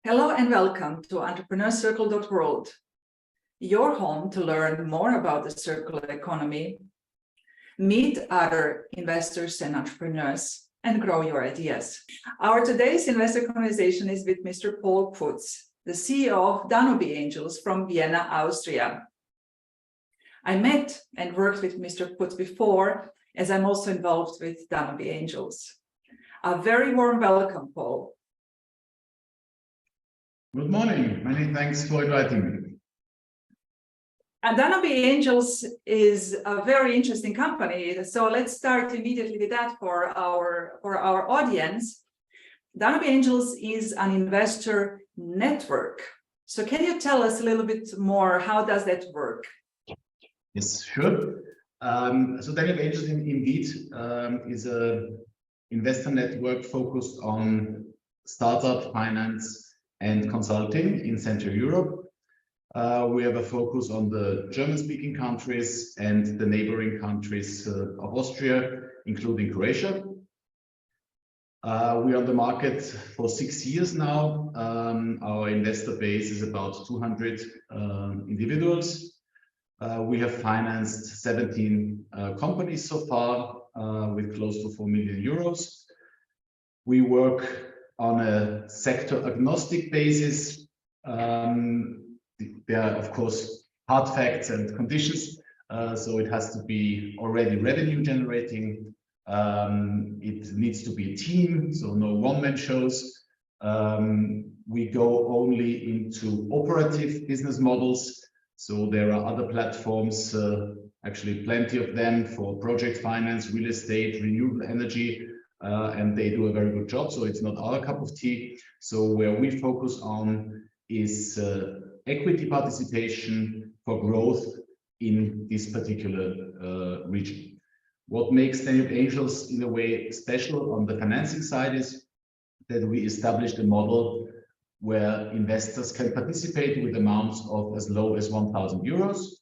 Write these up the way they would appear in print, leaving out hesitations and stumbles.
Hello and welcome to entrepreneurcircle.world, your home to learn more about the circular economy, meet other investors and entrepreneurs, and grow your ideas. Our today's investor conversation is with Mr. Paul Putz, the CEO of Danube Angels from Vienna, Austria. I met and worked with Mr. Putz before, as I'm also involved with Danube Angels. A very warm welcome, Paul. Good morning. Many thanks for inviting me. And Danube Angels is a very interesting company. So let's start immediately with that for our audience. Danube Angels is an investor network. So can you tell us a little bit more? How does that work? Yes, sure. So Danube Angels indeed is an investor network focused on startup finance and consulting in Central Europe. We have a focus on the German-speaking countries and the neighboring countries of Austria, including Croatia. We're on the market for 6 years now. Our investor base is about 200 individuals. We have financed 17 companies so far with close to 4 million euros. We work on a sector agnostic basis. There are, of course, hard facts and conditions. So it has to be already revenue generating. It needs to be a team, so no one-man shows. We go only into operative business models. So there are other platforms, actually plenty of them for project finance, real estate, renewable energy. And they do a very good job, so it's not our cup of tea. So where we focus on is equity participation for growth in this particular region. What makes Danube Angels in a way special on the financing side is that we established a model where investors can participate with amounts of as low as 1,000 euros,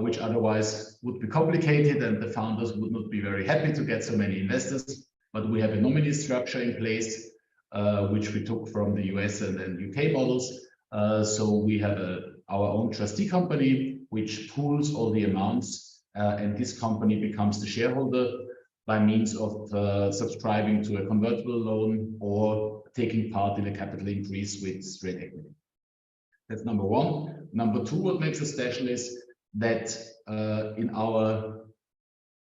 which otherwise would be complicated and the founders would not be very happy to get so many investors. But we have a nominee structure in place, which we took from the US and UK models. So we have our own trustee company, which pools all the amounts, and this company becomes the shareholder by means of subscribing to a convertible loan or taking part in a capital increase with straight equity. That's number one. Number two, what makes us special is that in our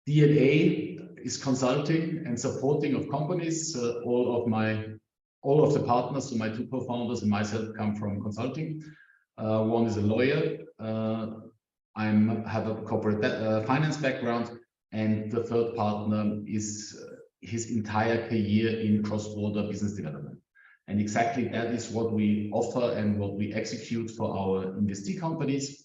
DNA is consulting and supporting of companies. All of the partners, so my two co-founders and myself, come from consulting. One is a lawyer. I have a corporate finance background, and the third partner is his entire career in cross-border business development. And exactly that is what we offer and what we execute for our investee companies.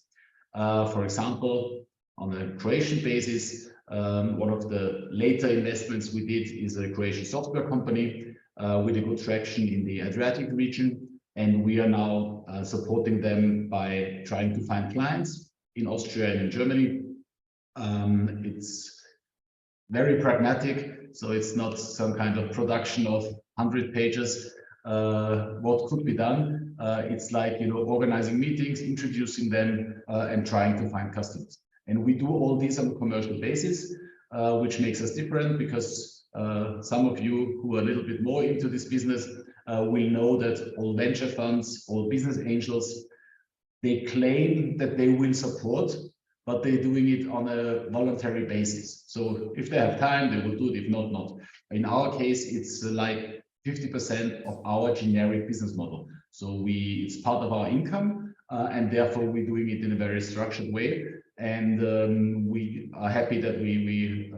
For example, on a Croatian basis, one of the later investments we did is a Croatian software company with a good traction in the Adriatic region. And we are now supporting them by trying to find clients in Austria and in Germany. It's very pragmatic. So it's not some kind of production of 100 pages, what could be done. It's like, organizing meetings, introducing them and trying to find customers. And we do all this on a commercial basis, which makes us different because some of you who are a little bit more into this business will know that all venture funds, all business angels, they claim that they will support, but they're doing it on a voluntary basis. So if they have time, they will do it. If not, not. In our case, it's like 50% of our generic business model. So it's part of our income, and therefore we're doing it in a very structured way. And we are happy that we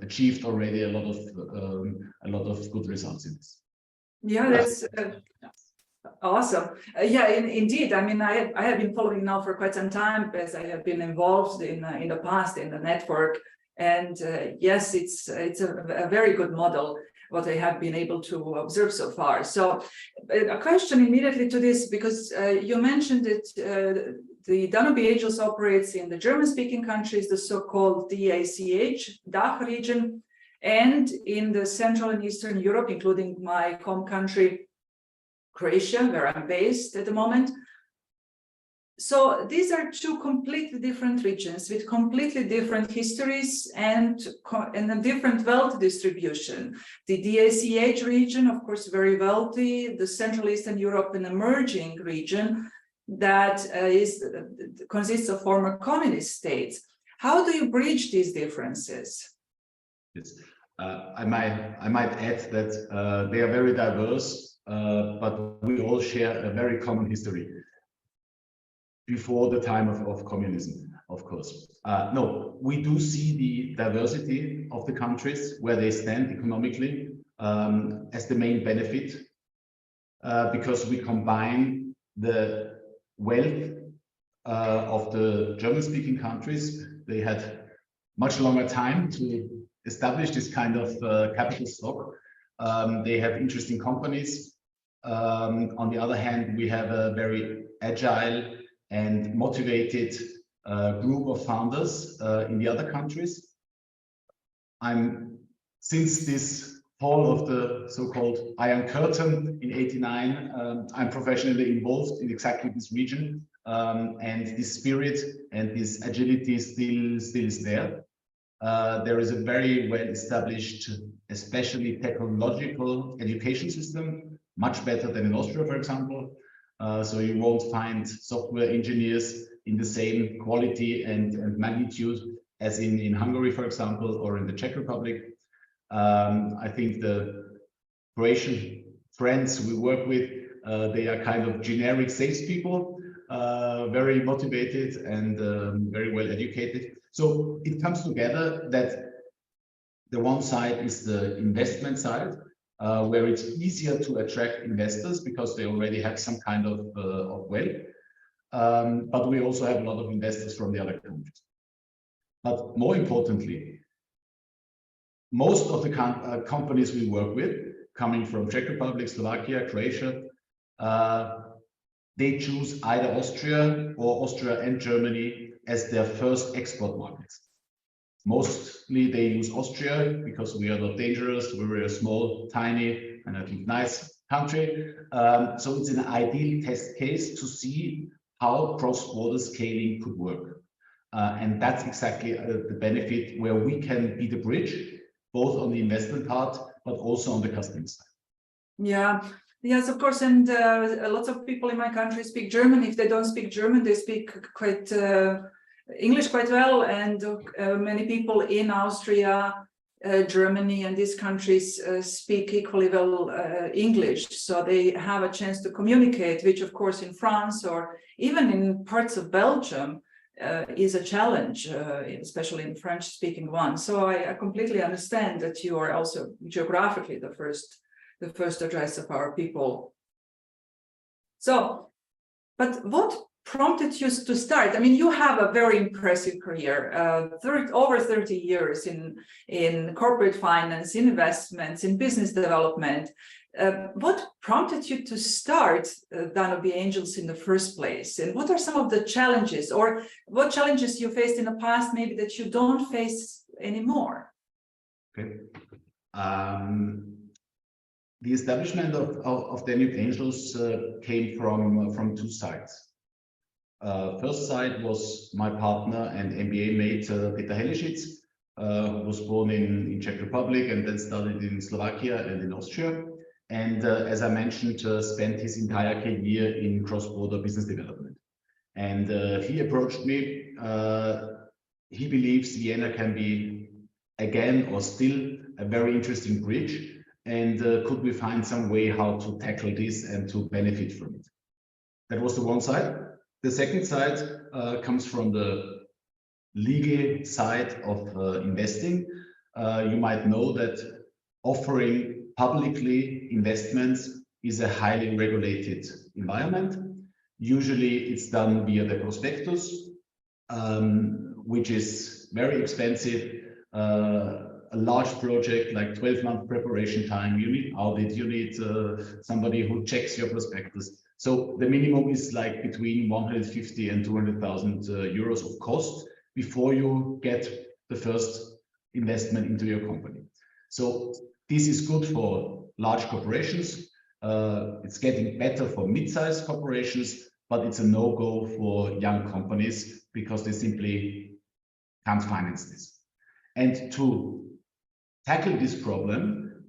achieved already a lot of good results in this. Yeah, that's awesome. Yeah, indeed. I mean, I have been following now for quite some time as I have been involved in the past in the network. And yes, it's a very good model what I have been able to observe so far. So a question immediately to this, because you mentioned that the Danube Angels operates in the German-speaking countries, the so-called DACH, DACH region, and in the Central and Eastern Europe, including my home country, Croatia, where I'm based at the moment. So these are two completely different regions with completely different histories and a different wealth distribution. The DACH region, of course, very wealthy. The Central Eastern Europe, an emerging region that consists of former communist states. How do you bridge these differences? Yes. I might add that they are very diverse, but we all share a very common history before the time of communism, of course. No, we do see the diversity of the countries where they stand economically as the main benefit, because we combine the wealth of the German-speaking countries. They had much longer time to establish this kind of capital stock. They have interesting companies. On the other hand, we have a very agile and motivated group of founders in the other countries. Since this fall of the so-called Iron Curtain in '89, I'm professionally involved in exactly this region, and this spirit and this agility still is there. There is a very well-established, especially technological education system, much better than in Austria, for example. So you won't find software engineers in the same quality and magnitude as in Hungary, for example, or in the Czech Republic. I think the Croatian friends we work with, they are kind of generic salespeople, very motivated and very well educated. So it comes together that the one side is the investment side, where it's easier to attract investors because they already have some kind of wealth. But we also have a lot of investors from the other countries. But more importantly, most of the companies we work with, coming from Czech Republic, Slovakia, Croatia, they choose either Austria or Austria and Germany as their first export markets. Mostly they use Austria because we are not dangerous. We're a small, tiny, and I think nice country. So it's an ideal test case to see how cross-border scaling could work. And that's exactly the benefit where we can be the bridge, both on the investment part, but also on the customer side. Yeah. Yes, of course, and lots of people in my country speak German. If they don't speak German, they speak quite English quite well, and many people in Austria, Germany, and these countries speak equally well English, so they have a chance to communicate, which, of course, in France or even in parts of Belgium is a challenge, especially in French-speaking ones. So I completely understand that you are also geographically the first address of our people. So, but what prompted you to start? I mean, you have a very impressive career, over 30 years in corporate finance, in investments, in business development. What prompted you to start Danube Angels in the first place? And what are some of the challenges, or what challenges you faced in the past, maybe that you don't face anymore? Okay. The establishment of Danube Angels came from two sides. First side was my partner and MBA mate, Peter Helleschitz, who was born in Czech Republic and then studied in Slovakia and in Austria. And as I mentioned, spent his entire career in cross-border business development. And he approached me. He believes Vienna can be, again, or still, a very interesting bridge. And could we find some way how to tackle this and to benefit from it? That was the one side. The second side comes from the legal side of investing. You might know that offering publicly investments is a highly regulated environment. Usually it's done via the prospectus, which is very expensive. A large project, like 12-month preparation time, you need audit, you need somebody who checks your prospectus. So the minimum is like between 150 and 200,000 euros of cost before you get the first investment into your company. So this is good for large corporations. It's getting better for mid-sized corporations, but it's a no-go for young companies because they simply can't finance this. And to tackle this problem,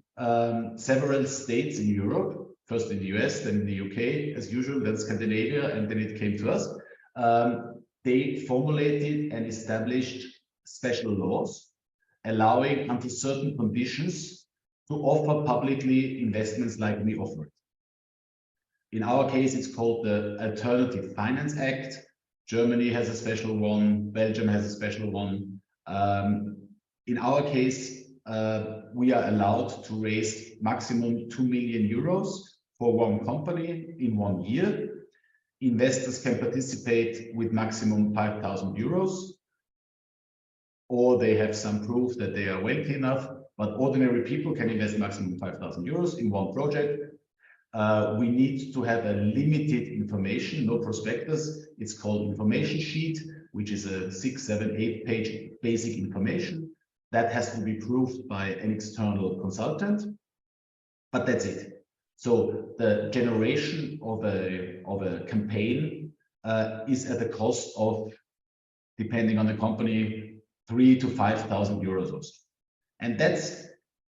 several states in Europe, first in the US, then in the UK, as usual, then Scandinavia, and then it came to us. They formulated and established special laws allowing, under certain conditions, to offer publicly investments like we offered. In our case, it's called the Alternative Finance Act. Germany has a special one, Belgium has a special one. In our case, we are allowed to raise maximum 2 million euros for one company in 1 year. Investors can participate with maximum 5,000 euros, or they have some proof that they are wealthy enough, but ordinary people can invest maximum 5,000 euros in one project. We need to have a limited information, no prospectus. It's called information sheet, which is a 6, 7, 8 page basic information that has to be proved by an external consultant, but that's it. So the generation of a campaign is at the cost of, depending on the company, 3,000 to 5,000 euros or so. And that's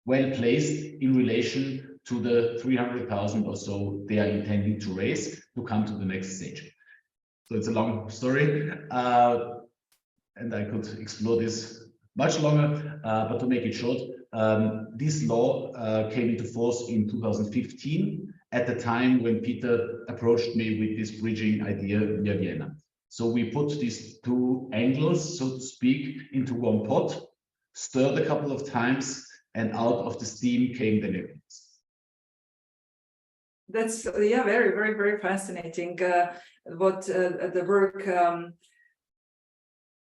well placed in relation to the 300,000 or so they are intending to raise to come to the next stage. So it's a long story, and I could explore this much longer, but to make it short, this law came into force in 2015, at the time when Peter approached me with this bridging idea via Vienna. So we put these two angles, so to speak, into one pot, stirred a couple of times, and out of the steam came the news. That's yeah, very, very, very fascinating. What the work.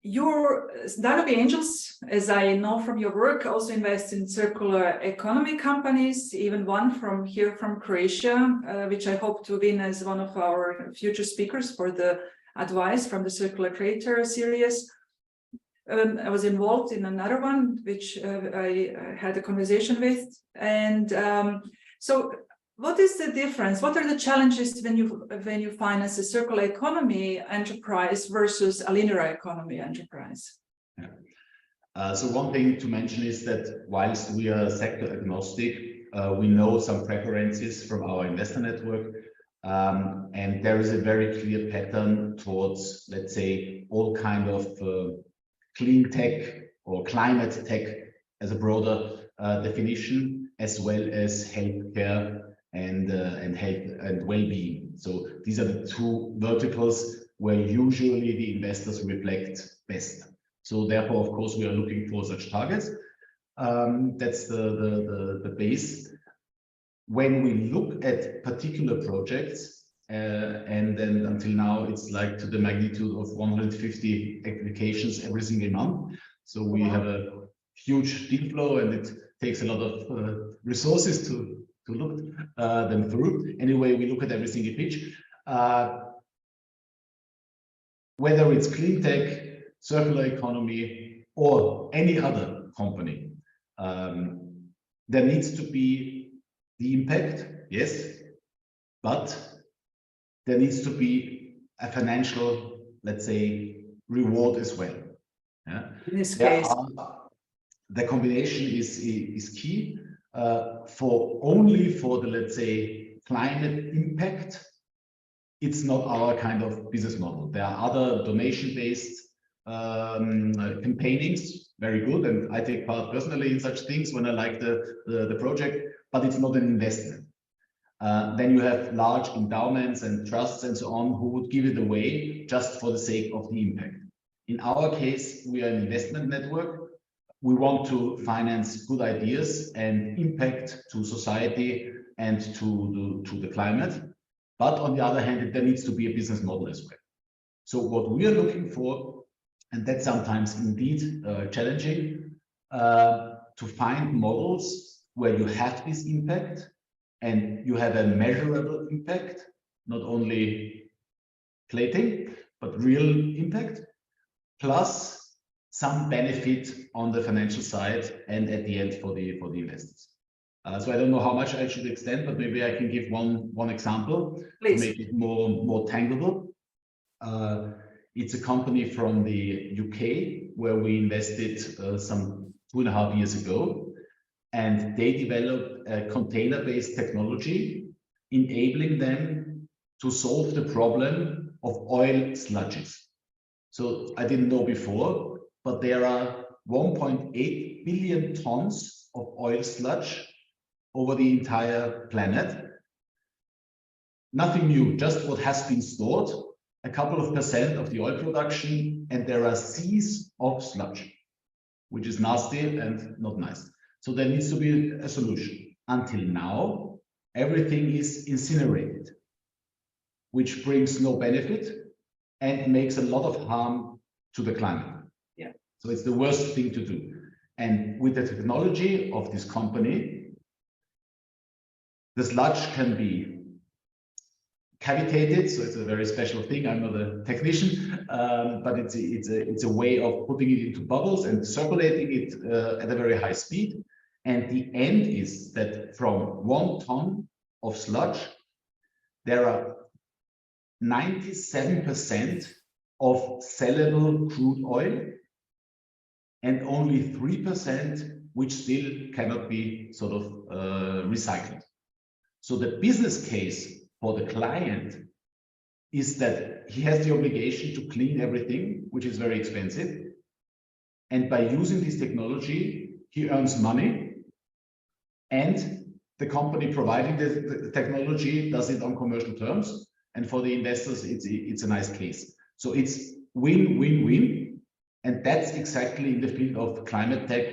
Your Danube Angels, as I know from your work, also invest in circular economy companies, even one from here from Croatia, which I hope to win as one of our future speakers for the advice from the Circular Creator series. I was involved in another one, which I had a conversation with. And so what is the difference? What are the challenges when you finance a circular economy enterprise versus a linear economy enterprise? Yeah. So one thing to mention is that whilst we are sector agnostic, we know some preferences from our investor network, and there is a very clear pattern towards, let's say, all kind of clean tech or climate tech as a broader definition, as well as healthcare and health and well-being. So these are the two verticals where usually the investors reflect best. So therefore, of course, we are looking for such targets. That's the base. When we look at particular projects, and then until now, it's like to the magnitude of 150 applications every single month. So we have a huge deal flow, and it takes a lot of resources to look them through. Anyway, we look at every single pitch. Whether it's clean tech, circular economy, or any other company, there needs to be the impact, yes, but there needs to be a financial, let's say, reward as well. Yeah? In this case, the combination is key. Only for the, let's say, climate impact, it's not our kind of business model. There are other donation-based campaignings, very good, and I take part personally in such things when I like the project, but it's not an investment. Then you have large endowments and trusts and so on who would give it away just for the sake of the impact. In our case, we are an investment network. We want to finance good ideas and impact to society and to the climate. But on the other hand, there needs to be a business model as well. So what we are looking for, and that's sometimes indeed challenging, to find models where you have this impact and you have a measurable impact, not only plating, but real impact, plus some benefit on the financial side and at the end for the investors. So I don't know how much I should extend, but maybe I can give one example. Please. To make it more tangible. It's a company from the UK where we invested some 2.5 years ago, and they developed a container-based technology enabling them to solve the problem of oil sludges. So I didn't know before, but there are 1.8 billion tons of oil sludge over the entire planet. Nothing new, just what has been stored, a couple of percent of the oil production, and there are seas of sludge, which is nasty and not nice. So there needs to be a solution. Until now, everything is incinerated, which brings no benefit and makes a lot of harm to the climate. Yeah. So it's the worst thing to do. And with the technology of this company, the sludge can be cavitated, so it's a very special thing. I'm not a technician, but it's a way of putting it into bubbles and circulating it at a very high speed. And the end is that from 1 ton of sludge, there are 97% of sellable crude oil and only 3% which still cannot be sort of recycled. So the business case for the client is that he has the obligation to clean everything, which is very expensive. And by using this technology, he earns money, and the company providing the technology does it on commercial terms. And for the investors, it's a nice case. So it's win-win-win. And that's exactly in the field of climate tech,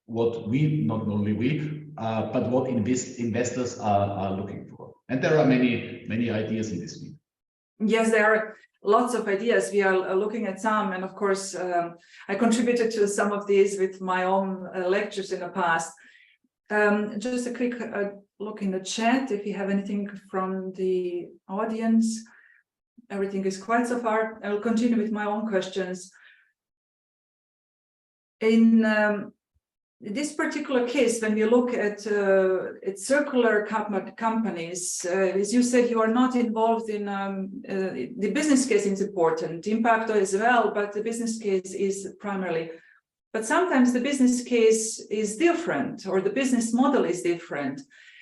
what we, not only we, but what investors are looking for. And there are many ideas in this field. Yes, there are lots of ideas. We are looking at some, and of course, I contributed to some of these with my own lectures in the past. Just a quick look in the chat if you have anything from the audience. Everything is quiet so far. I will continue with my own questions. In this particular case, when we look at circular companies, as you said, you are not involved in the business case is important, impact as well, but the business case is primarily. But sometimes the business case is different, or the business model is different.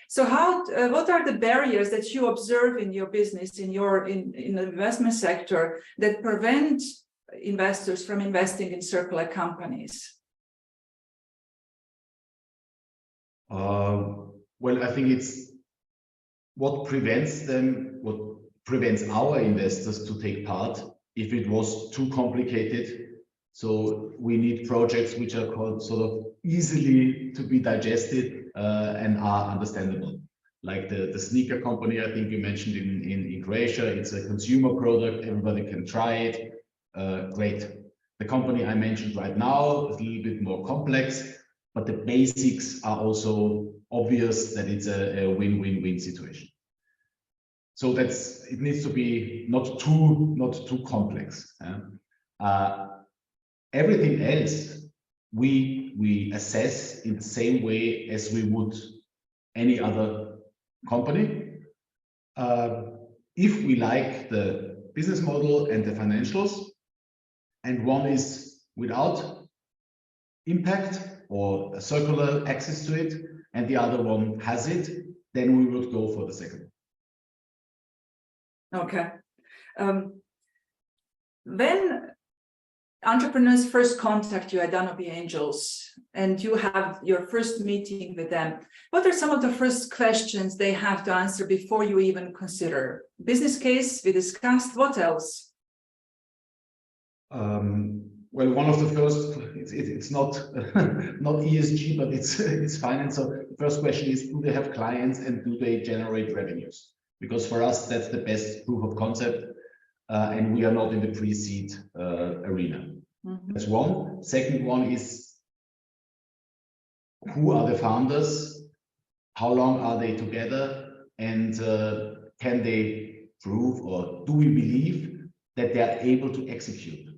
So what are the barriers that you observe in your business, in the investment sector, that prevent investors from investing in circular companies? Well, I think it's what prevents our investors to take part if it was too complicated. So we need projects which are called sort of easily to be digested and are understandable. Like the sneaker company, I think you mentioned in Croatia, it's a consumer product, everybody can try it, great. The company I mentioned right now is a little bit more complex, but the basics are also obvious that it's a win-win-win situation. So it needs to be not too complex. Everything else we assess in the same way as we would any other company. If we like the business model and the financials, and one is without impact or a circular access to it, and the other one has it, then we would go for the second. Okay. When entrepreneurs first contact you at Danube Angels and you have your first meeting with them, what are some of the first questions they have to answer before you even consider? Business case we discussed, what else? Well, one of the first, it's not not ESG, but it's finance. So the first question is, do they have clients and do they generate revenues? Because for us, that's the best proof of concept, and we are not in the pre-seed arena. Mm-hmm. That's one. Second one is, who are the founders? How long are they together? And can they prove, or do we believe that they are able to execute?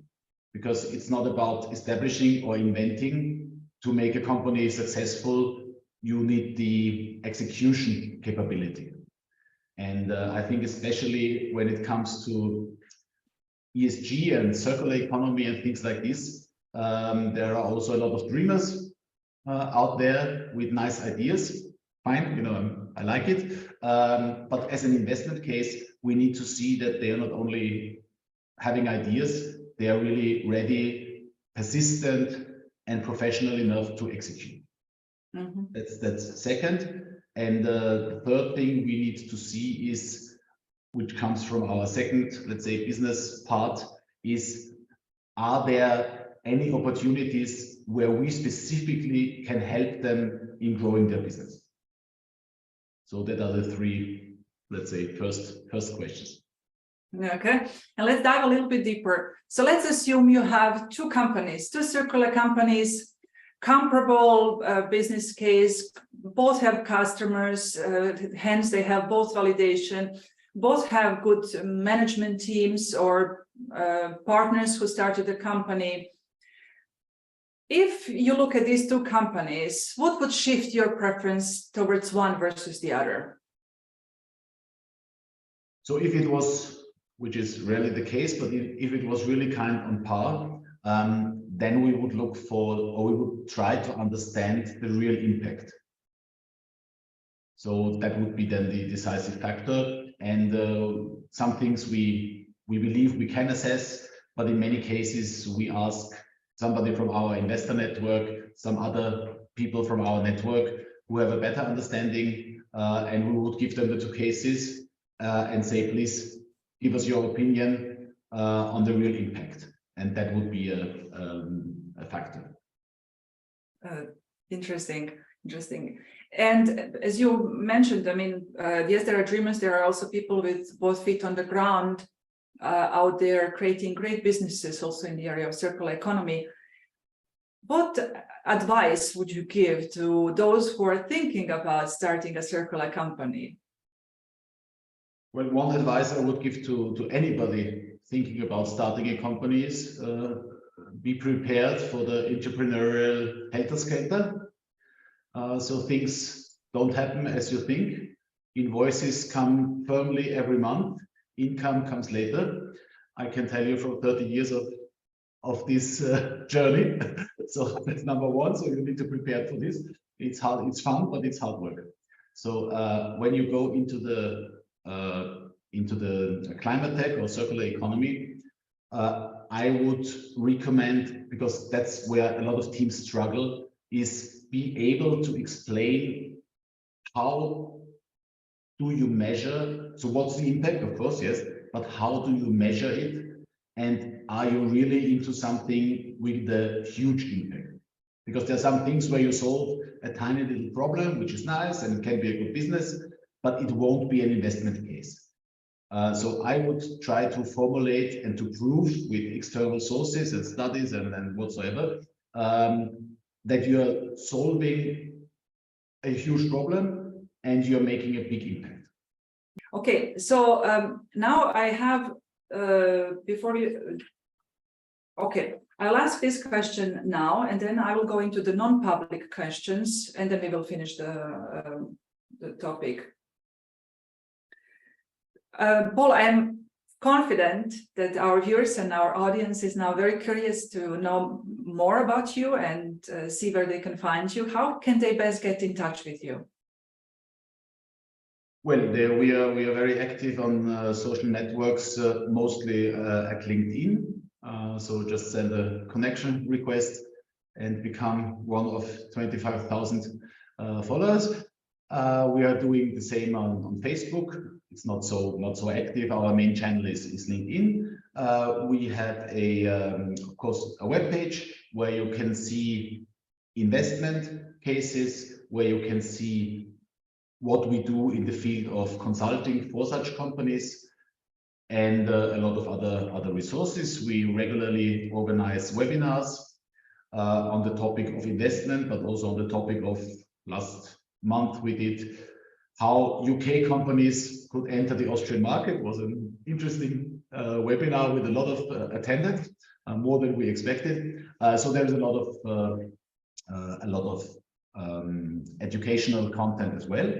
Because it's not about establishing or inventing to make a company successful you need the execution capability. And I think especially when it comes to ESG and circular economy and things like this, there are also a lot of dreamers out there with nice ideas. Fine, you know, I like it. But as an investment case, we need to see that they are not only having ideas, they are really ready, persistent, and professional enough to execute. Mm-hmm. That's second. And the third thing we need to see is, which comes from our second, let's say, business part, is are there any opportunities where we specifically can help them in growing their business? So that are the three, let's say, first questions. Okay, and let's dive a little bit deeper. So let's assume you have two companies, two circular companies, comparable business case, both have customers, hence they have both validation, both have good management teams or partners who started the company. If you look at these two companies, what would shift your preference towards one versus the other? So if it was, which is rarely the case, but if it was really kind on par, then we would look for, or we would try to understand the real impact. So that would be then the decisive factor. And some things we believe we can assess, but in many cases we ask somebody from our investor network, some other people from our network who have a better understanding, and we would give them the two cases and say, please give us your opinion on the real impact. And that would be a factor. Interesting. And as you mentioned, I mean, yes, there are dreamers. There are also people with both feet on the ground out there creating great businesses also in the area of circular economy. What advice would you give to those who are thinking about starting a circular company? Well, one advice I would give to anybody thinking about starting a company is be prepared for the entrepreneurial helter-skelter. So things don't happen as you think. Invoices come firmly every month. Income comes later. I can tell you from 30 years of this journey. So that's number one. So you need to prepare for this. It's hard, it's fun, but it's hard work. So when you go into the climate tech or circular economy, I would recommend, because that's where a lot of teams struggle, is be able to explain how do you measure, so what's the impact, of course, yes, but how do you measure it? And are you really into something with a huge impact? Because there are some things where you solve a tiny little problem, which is nice and can be a good business, but it won't be an investment case. So I would try to formulate and to prove with external sources and studies and whatsoever that you're solving a huge problem and you're making a big impact. Okay, so now I have, I'll ask this question now, and then I will go into the non-public questions, and then we will finish the topic. Paul, I am confident that our viewers and our audience is now very curious to know more about you and see where they can find you. How can they best get in touch with you? Well, we are very active on social networks, mostly at LinkedIn. So just send a connection request and become one of 25,000 followers. We are doing the same on Facebook. It's not so active. Our main channel is LinkedIn. We have of course, a web page where you can see investment cases, where you can see what we do in the field of consulting for such companies, and a lot of other resources. We regularly organize webinars on the topic of investment, but also on the topic of, last month we did how UK companies could enter the Austrian market. It was an interesting webinar with a lot of attendance, more than we expected. So there's a lot of educational content as well.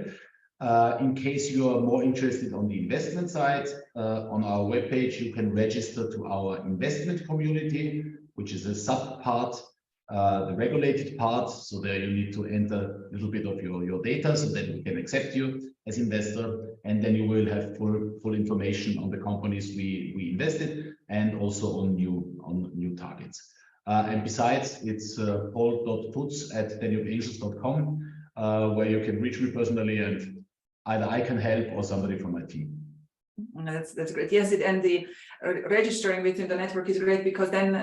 In case you are more interested on the investment side, on our webpage, you can register to our investment community, which is a sub-part, the regulated part. So there you need to enter a little bit of your data so that we can accept you as investor. And then you will have full information on the companies we invested and also on new targets. And besides, it's paul.putz@danubeangels.com, where you can reach me personally and either I can help or somebody from my team. That's great. Yes, and the registering within the network is great because then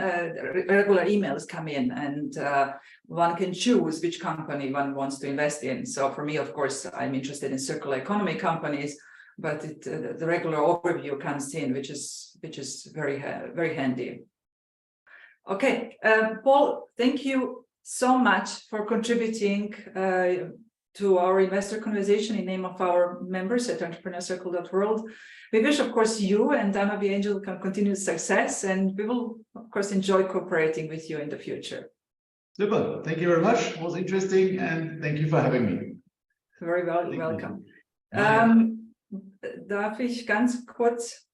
regular emails come in and one can choose which company one wants to invest in. So for me, of course, I'm interested in circular economy companies, but the regular overview comes in, which is very handy. Okay, Paul, thank you so much for contributing to our investor conversation in name of our members at entrepreneurcircle.world. We wish, of course, you and Danube Angel continued success, and we will, of course, enjoy cooperating with you in the future. Super. Thank you very much. It was interesting, and thank you for having me. Very well, welcome. Darf ich ganz kurz